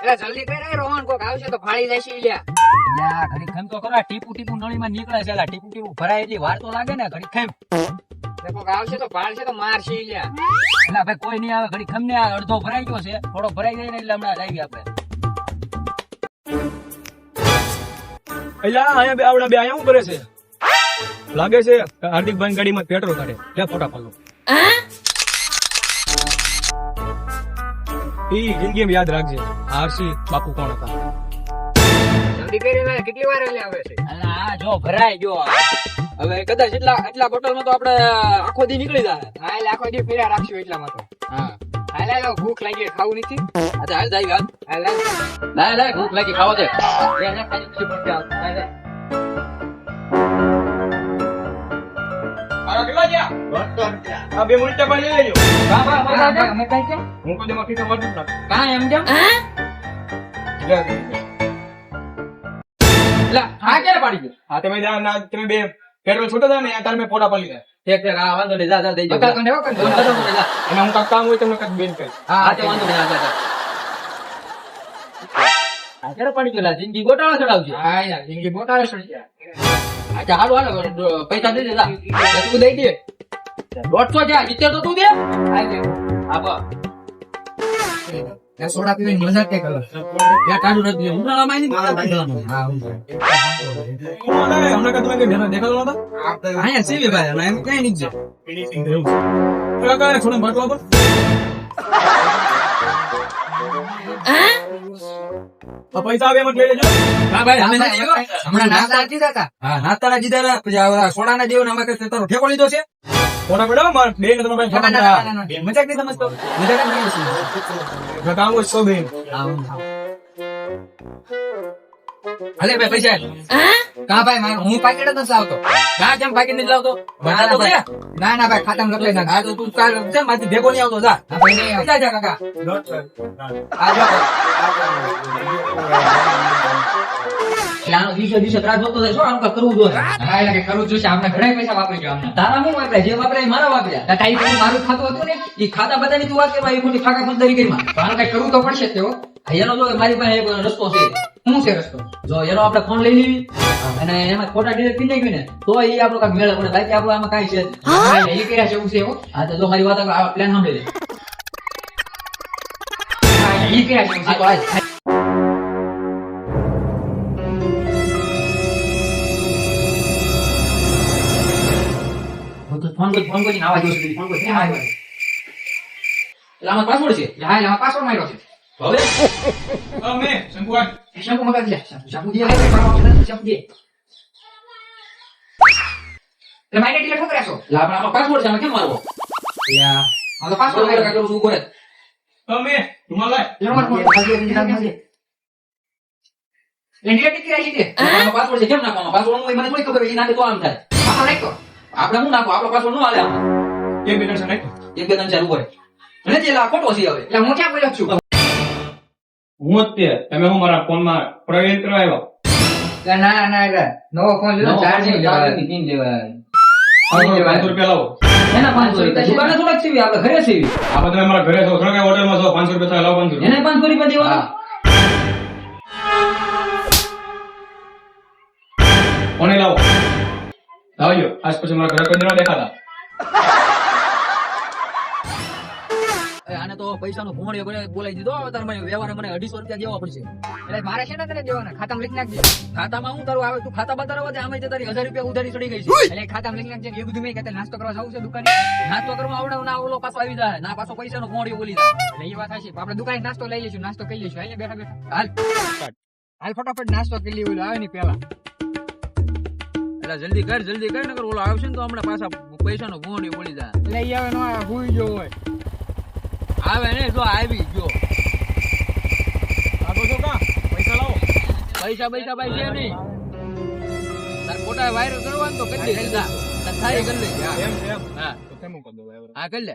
એટલે જલ્દી કર રે રોહન, કોક આવશે તો ફાડી લેશી લ્યા. લ્યા ઘડી ખમ તો ખરા, ટીપુ ટીપુ નળીમાં નીકળે છે. ટીપુ ટીપુ ભરાય એટલી વાર તો લાગે ને. ઘડી ખમ એટલે કોક આવશે તો ફાડશે તો મારશી લ્યા. એટલે ભાઈ કોઈ નહીં આવે. ઘડી ખમ ને આ અડધો ભરાઈ ગયો છે, થોડો ભરાઈ જાય ને એટલે હમણાં જ આવી આપણે. અલ્યા અહીંયા બે આવડા બે અહીંયા શું કરે છે? લાગે છે હાર્દિકભાઈ ગાડીમાં પેટ્રોલ કાઢે. લે ફોટા પાડો. ઈ જિંદગીમાં યાદ રાખજે, આરસી બાપુ કોણ હતા. જલ્દી કરી રે, કેટલી વાર લે આવે છે. એટલે આ જો ભરાઈ ગયો. હવે કદાચ એટલા બોટલમાં તો આપણે આખો દી નીકળી જાય. હા એટલે આખો દી ફેરા રાખશું એટલામાં તો. હા હાલે લો, ભૂખ લાગી ખાવું નથી. અચ્છા હાલ જાય હાલ. હાલે લાય ભૂખ લાગી ખાવો છે. એને ખાલી ખુશી પડશે. હાલ લાય. આ કેટલા ગયા? આ બે મિનિટ પાણી લઈ લેજો. બા બા બા અમે કઈ છે હું કોઈ માફી તો વાટું ના. કા એમ કેમ? લા આ ક્યારે પાડી ગયો? હા તમે બે પેટ્રોલ છૂટો હતા ને તાર મેં ફોટા પાડી લીધા. ઠીક છે. હા વાંધો નહીં. જા દઈ જો. બતા તો નેવો કર. એમાં હું કાંઈક કામ હોય તમને કાંઈક બેન કરી. હા તે વાંધો નહીં. જા આ ક્યારે પાડી ગયો? જિંદગી ગોટાળો ચડાવજો. હા યાર, જિંદગી બોટાળે સડી ગયા. અચ્છા હાલો પૈસા દઈ દે. જા તું દઈ દે. 150 છે. 70 તો તું દે. હા બસ. સોડા પીવાની મજા કે કરો. ત્યાં કાઢું નથી. ઉનાળામાં એની મજા કાઢવાનું. હા કોણ આવે? હમણાં કાંઈ તમે કઈ ભેના દેખાતો નતા? અહીંયા સીવી ભાઈ એમ કઈ નહીં છે. કાકા થોડું બાટલો આપો. આ પૈસા આવે એમ જ લઈ લેજો. હા ભાઈ અમે હમણાં નાસ્તા નથી થતા. હા નાસ્તાના જીધા પછી આ સોડાના દેવ ને અમે તારો ઠેકો લીધો છે. ફોટા પડ્યો મારે બે ને તમે ના, ના, ના, ના, ના. મજાક નહીં સમજતો. મજાક નહીં સમજતો. કામ હોય સો બેન. હાલે ભાઈ પૈસા કા ભાઈ મારું હું પાકીટ જ નથી લાવતો. કા કેમ પાકીટ નથી લાવતો? બતા તો દે. ના ના ભાઈ, ખાતામાં લખી નાખ. હા તો તું કાલ છે માથી ભેગો નહીં આવતો. જા હા ભાઈ નહીં આવતો. જા જા કાકા. આ જો એટલે આનો દિવસે ત્રાસ જોતો થાય. શું આનું કાંઈ કરવું જોઈએ? હા એટલે કે કરવું જોઈશે. આપણે ઘણા પૈસા વાપરી ગયો અમને. તારા શું વાપર્યા? જે વાપર્યા એ મારા વાપર્યા. કાકા ઈ પેલું મારું ખાતું હતું ને, એ ખાતા બધાની તું વાત કરવા એ ખોટી ફાકા ફોજદારી કરીમાં. તો આનું કઈ કરવું તો પડશે જ તેઓ. એનો જો મારી પાસે એક રસ્તો છે. શું છે રસ્તો? જો એનો આપણે ફોન લઈ લેવી અને એમાં ખોટા ડિટેલ પી નાખી ને તો એ આપણો કાંઈક મેળે પડે. બાકી આપણો આમાં કાંઈ છે જ નહીં. હા એટલે એ કર્યા છે એવું છે એવું. હા તો જો મારી વાત આ પ્લાન સાંભળી લે. હા એટલે ઈ કર્યા છે એવું આ છે. તો આજ ફોન કરીને આવા જોશે. ફોન કરી હા, એટલે આમાં પાસવર્ડ છે. હા એટલે આમાં પાછો માર્યો છે. હવે અમે શંકુવાન એ શેમ્પુ મગાવી લે. શેમ્પુ દે લે, શેમ્પુ દે. એટલે મારી ટિકિટ ઠોકર્યા છો. એટલે આપણે આમાં પાસવર્ડ છે. આમાં કેમ મારવો? આ તો પાછો પાસવર્ડ માર્યો. કરું છું ઉપર જ. અમે રૂમાલ લાય. એટલે ટિકિટ રાખી દે. આમાં પાસવર્ડ છે. કેમ નાખવાનો? પાસવર્ડ મને થોડી ખબર હોય. એ નાખે તો આમ થાય. પાછો નાખ્યો. આપણે શું નાખો? આપણો પાસવર્ડ નો હાલે આમાં. એક બે ત્રણ નાખ. 1 2 3 4 ઉપર. અને જે આ ખોટો છે હવે. એટલે હું ક્યાં બોલ્યો છું? હું જ તે તમે હું મારા ફોનમાં પ્રવેશ કરવા આવ્યો. ના ના એટલે નવો ફોન લીધો, ચાર્જિંગ લેવા. પિન લેવાય. 500 રૂપિયા લાવો. એના 500 રૂપિયા. દુકાને થોડાક સીવી, આપણે ઘરે સીવી. આ બધા મારા ઘરે છો થોડા હોટલમાં છો 500 રૂપિયા લાવો. 500 એને 500 રૂપિયા દેવાના. કોને લાવો લાવજો. આજ પછી મારા ઘરે કોઈ દેવા દેખાતા. આને તો પૈસાનો ભોંડિયો બોલાવી દીધો. હવે તારે મને વ્યવહારે મને 250 રૂપિયા દેવા પડશે. એટલે મારે છે ને તને દેવાના, ખાતામાં લખી નાખજે. ખાતામાં હું તારું આવે? તું ખાતા બતાવવા દે. આમે તારી 1000 રૂપિયા ઉધારી ચડી ગઈ છે. એટલે ખાતામાં લખી નાખજે. એ બધું મેં કહેતા નાસ્તો કરવા જવું છે દુકાને. નાસ્તો કરવા આવડે ના ઓલો પાછો આવી જાય. ના પાછો પૈસાનો ભોંડિયો બોલી જાય. એટલે એ વાત હશે. આપણે દુકાને નાસ્તો લઈ લઈશું, નાસ્તો કરી લઈશું. હાલ બેઠા બેઠા હાલ હાલ ફટાફટ નાસ્તો કરી લઈએ. ઓલો આવે ને પેલા એટલે જલ્દી કર નકર ઓલો આવશે ને તો હમણાં પાછા પૈસાનો ભોંડિયો બોલી જાય. એટલે ઈ આવે નો આવે, હુઈ ગયો હોય. આવે ને જો આવી જો. આપો છો કા પૈસા લાવો. પૈસા ભાઈ છે નહીં. તાર ફોટા વાયરલ કરવાનું તો કરી દે. જા તાર થાય કરી લે. એમ હા તો કેમ કરી દો હા કરી લે.